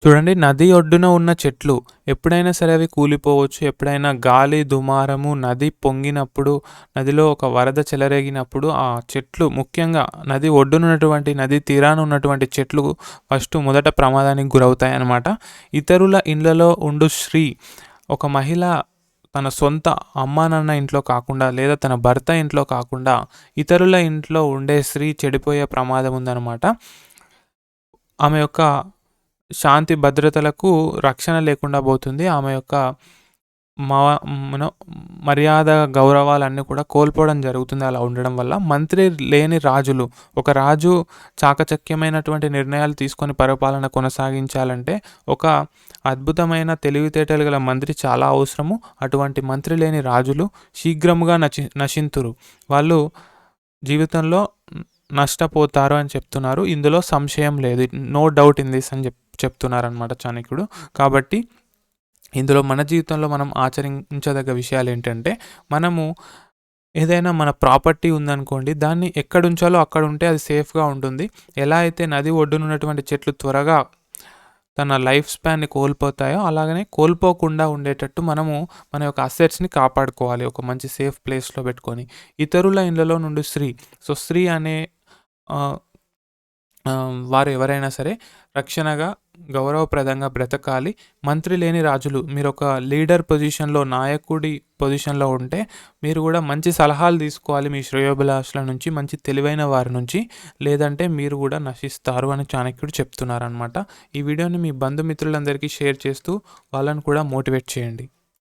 చూడండి, నది ఒడ్డున ఉన్న చెట్లు ఎప్పుడైనా సరే అవి కూలిపోవచ్చు. ఎప్పుడైనా గాలి, దుమారము, నది పొంగినప్పుడు, నదిలో ఒక వరద చెలరేగినప్పుడు ఆ చెట్లు ముఖ్యంగా నది ఒడ్డునున్నటువంటి, నది తీరాన ఉన్నటువంటి చెట్లు మొదట ప్రమాదానికి గురవుతాయన్నమాట. ఇతరుల ఇండ్లలో ఉండు స్త్రీ, ఒక మహిళ తన సొంత అమ్మా నాన్న ఇంట్లో కాకుండా, లేదా తన భర్త ఇంట్లో కాకుండా, ఇతరుల ఇంట్లో ఉండే స్త్రీ చెడిపోయే ప్రమాదం ఉందన్నమాట. ఆమె యొక్క శాంతి భద్రతలకు రక్షణ లేకుండా పోతుంది. ఆమె యొక్క మా మనం మర్యాద, గౌరవాలన్నీ కూడా కోల్పోవడం జరుగుతుంది అలా ఉండడం వల్ల. మంత్రి లేని రాజులు, ఒక రాజు చాకచక్యమైనటువంటి నిర్ణయాలు తీసుకొని పరిపాలన కొనసాగించాలంటే ఒక అద్భుతమైన తెలివితేటలు గల మంత్రి చాలా అవసరము. అటువంటి మంత్రి లేని రాజులు శీఘ్రముగా నశింతురు. వాళ్ళు జీవితంలో నష్టపోతారు అని చెప్తున్నారు. ఇందులో సంశయం లేదు. నో డౌట్ ఇన్ దిస్ అని చెప్తున్నారనమాట చాణక్యుడు. కాబట్టి ఇందులో మన జీవితంలో మనం ఆచరించదగ్గ విషయాలు ఏంటంటే, మనము ఏదైనా మన ప్రాపర్టీ ఉందనుకోండి, దాన్ని ఎక్కడ ఉంచాలో అక్కడ ఉంటే అది సేఫ్గా ఉంటుంది. ఎలా అయితే నది ఒడ్డునున్నటువంటి చెట్లు త్వరగా తన లైఫ్ స్పాన్ని కోల్పోతాయో, అలాగనే కోల్పోకుండా ఉండేటట్టు మనము మన యొక్క అసెట్స్ని కాపాడుకోవాలి ఒక మంచి సేఫ్ ప్లేస్లో పెట్టుకొని. ఇతరుల ఇళ్ళలో నుండి స్త్రీ అనే వారు ఎవరైనా సరే రక్షణగా, గౌరవప్రదంగా బ్రతకాలి. మంత్రి లేని రాజులు, మీరు ఒక లీడర్ పొజిషన్లో, నాయకుడి పొజిషన్లో ఉంటే మీరు కూడా మంచి సలహాలు తీసుకోవాలి మీ శ్రేయోభిలాషుల నుంచి, మంచి తెలివైన వారి నుంచి. లేదంటే మీరు కూడా నశిస్తారు అని చాణక్యుడు చెప్తున్నారనమాట. ఈ వీడియోని మీ బంధుమిత్రులందరికీ షేర్ చేస్తూ వాళ్ళని కూడా మోటివేట్ చేయండి.